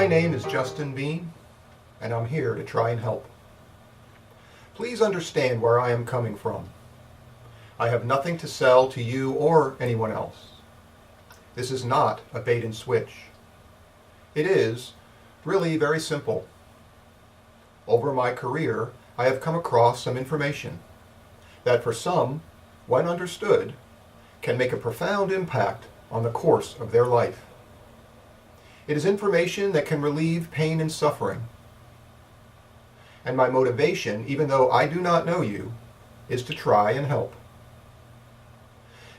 My name is Justin Bean, and I'm here to try and help. Please understand where I am coming from. I have nothing to sell to you or anyone else. This is not a bait and switch. It is really very simple. Over my career, I have come across some information that for some, when understood, can make a profound impact on the course of their life. It is information that can relieve pain and suffering. And my motivation, even though I do not know you, is to try and help.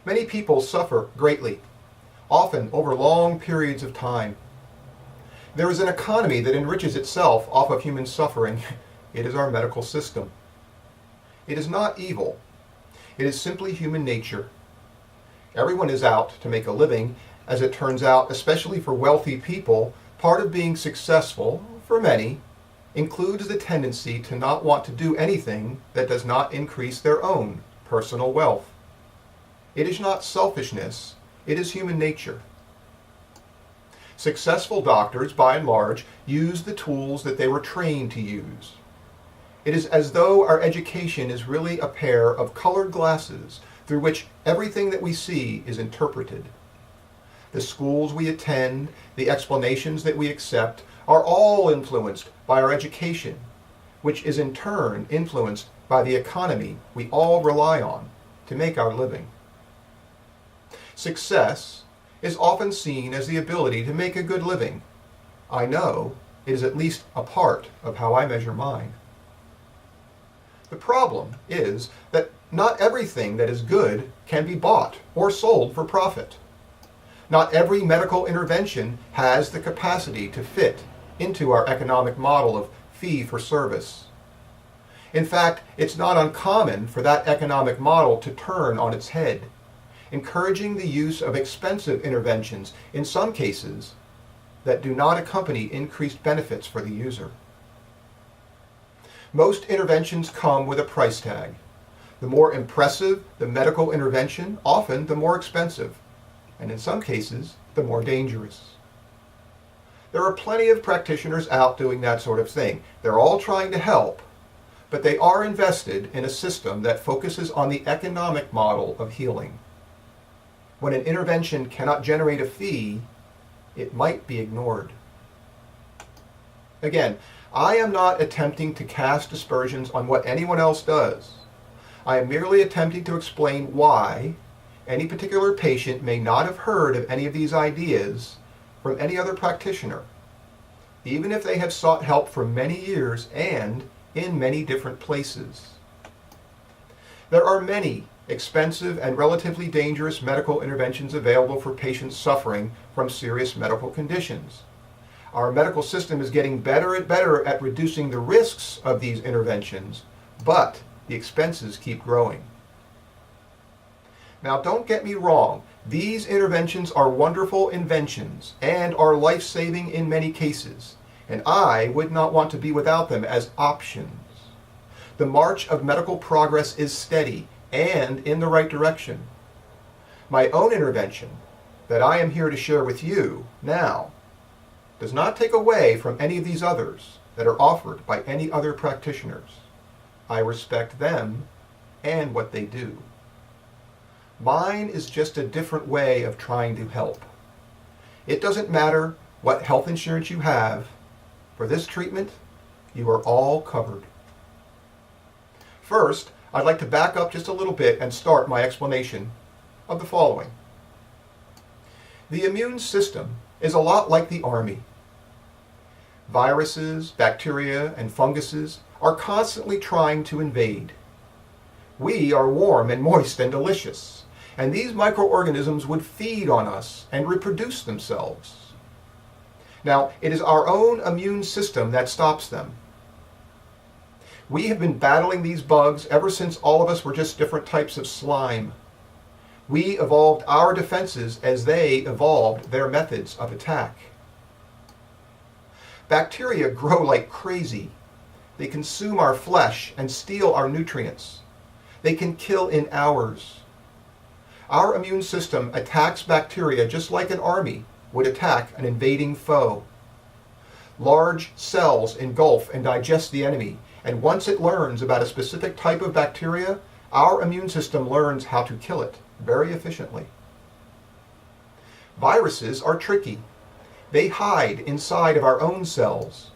Many people suffer greatly, often over long periods of time. There is an economy that enriches itself off of human suffering. It is our medical system. It is not evil. It is simply human nature. Everyone is out to make a living. As it turns out, especially for wealthy people, part of being successful, for many, includes the tendency to not want to do anything that does not increase their own personal wealth. It is not selfishness, it is human nature. Successful doctors, by and large, use the tools that they were trained to use. It is as though our education is really a pair of colored glasses through which everything that we see is interpreted. The schools we attend, the explanations that we accept, are all influenced by our education, which is in turn influenced by the economy we all rely on to make our living. Success is often seen as the ability to make a good living. I know it is at least a part of how I measure mine. The problem is that not everything that is good can be bought or sold for profit. Not every medical intervention has the capacity to fit into our economic model of fee for service. In fact, it's not uncommon for that economic model to turn on its head, encouraging the use of expensive interventions, in some cases, that do not accompany increased benefits for the user. Most interventions come with a price tag. The more impressive the medical intervention, often the more expensive, and in some cases, the more dangerous. There are plenty of practitioners out doing that sort of thing. They're all trying to help, but they are invested in a system that focuses on the economic model of healing. When an intervention cannot generate a fee, it might be ignored. Again, I am not attempting to cast aspersions on what anyone else does. I am merely attempting to explain why any particular patient may not have heard of any of these ideas from any other practitioner, even if they have sought help for many years and in many different places. There are many expensive and relatively dangerous medical interventions available for patients suffering from serious medical conditions. Our medical system is getting better and better at reducing the risks of these interventions, but the expenses keep growing. Now, don't get me wrong. These interventions are wonderful inventions and are life-saving in many cases, and I would not want to be without them as options. The march of medical progress is steady and in the right direction. My own intervention, that I am here to share with you now, does not take away from any of these others that are offered by any other practitioners. I respect them and what they do. Mine is just a different way of trying to help. It doesn't matter what health insurance you have. For this treatment, you are all covered. First, I'd like to back up just a little bit and start my explanation of the following. The immune system is a lot like the army. Viruses, bacteria, and funguses are constantly trying to invade. We are warm and moist and delicious, and these microorganisms would feed on us and reproduce themselves. Now, it is our own immune system that stops them. We have been battling these bugs ever since all of us were just different types of slime. We evolved our defenses as they evolved their methods of attack. Bacteria grow like crazy. They consume our flesh and steal our nutrients. They can kill in hours. Our immune system attacks bacteria just like an army would attack an invading foe. Large cells engulf and digest the enemy, and once it learns about a specific type of bacteria, our immune system learns how to kill it very efficiently. Viruses are tricky. They hide inside of our own cells.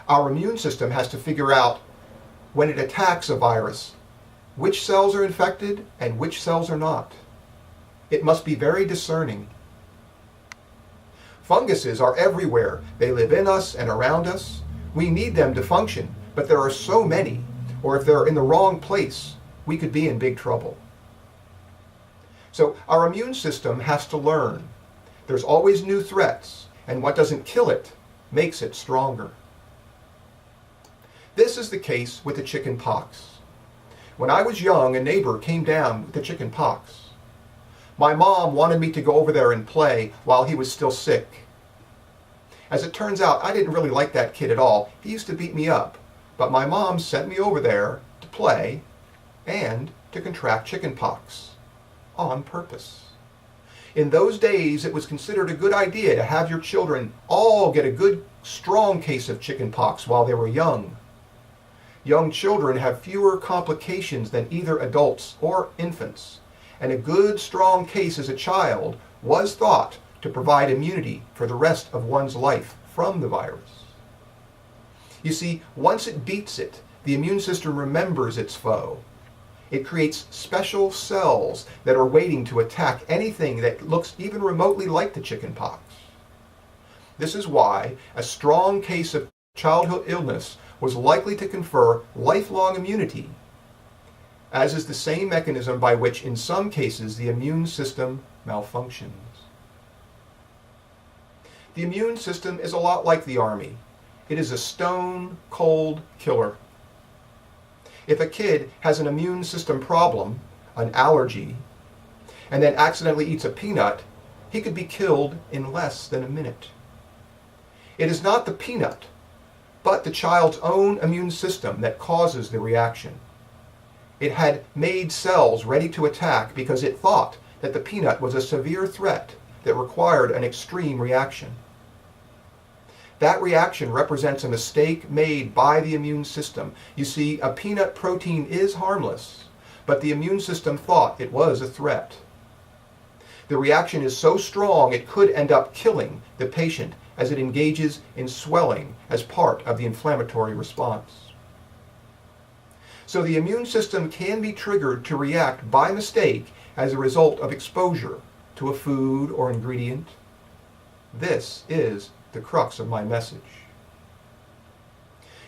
Our immune system has to figure out, when it attacks a virus, which cells are infected and which cells are not. It must be very discerning. Funguses are everywhere. They live in us and around us. We need them to function, but there are so many, or if they're in the wrong place, we could be in big trouble. So our immune system has to learn. There's always new threats, and what doesn't kill it makes it stronger. This is the case with the chicken pox. When I was young, a neighbor came down with the chicken pox. My mom wanted me to go over there and play while he was still sick. As it turns out, I didn't really like that kid at all. He used to beat me up. But my mom sent me over there to play and to contract chicken pox on purpose. In those days, it was considered a good idea to have your children all get a good, strong case of chicken pox while they were young. Young children have fewer complications than either adults or infants, and a good, strong case as a child was thought to provide immunity for the rest of one's life from the virus. You see, once it beats it, the immune system remembers its foe. It creates special cells that are waiting to attack anything that looks even remotely like the chicken pox. This is why a strong case of childhood illness was likely to confer lifelong immunity, as is the same mechanism by which in some cases the immune system malfunctions. The immune system is a lot like the army. It is a stone-cold killer. If a kid has an immune system problem, an allergy, and then accidentally eats a peanut, he could be killed in less than a minute. It is not the peanut, but the child's own immune system that causes the reaction. It had made cells ready to attack because it thought that the peanut was a severe threat that required an extreme reaction. That reaction represents a mistake made by the immune system. You see, a peanut protein is harmless, but the immune system thought it was a threat. The reaction is so strong it could end up killing the patient as it engages in swelling as part of the inflammatory response. So the immune system can be triggered to react by mistake as a result of exposure to a food or ingredient. This is the crux of my message.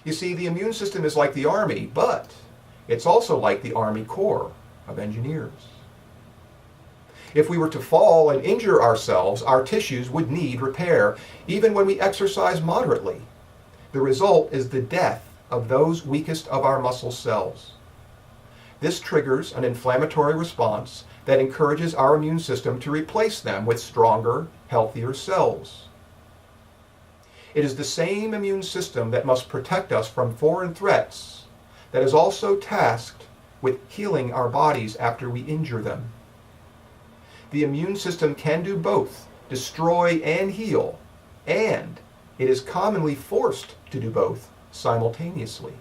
You see, the immune system is like the Army, but it's also like the Army Corps of Engineers. If we were to fall and injure ourselves, our tissues would need repair, even when we exercise moderately. The result is the death of those weakest of our muscle cells. This triggers an inflammatory response that encourages our immune system to replace them with stronger, healthier cells. It is the same immune system that must protect us from foreign threats that is also tasked with healing our bodies after we injure them. The immune system can do both, destroy and heal, and it is commonly forced to do both simultaneously.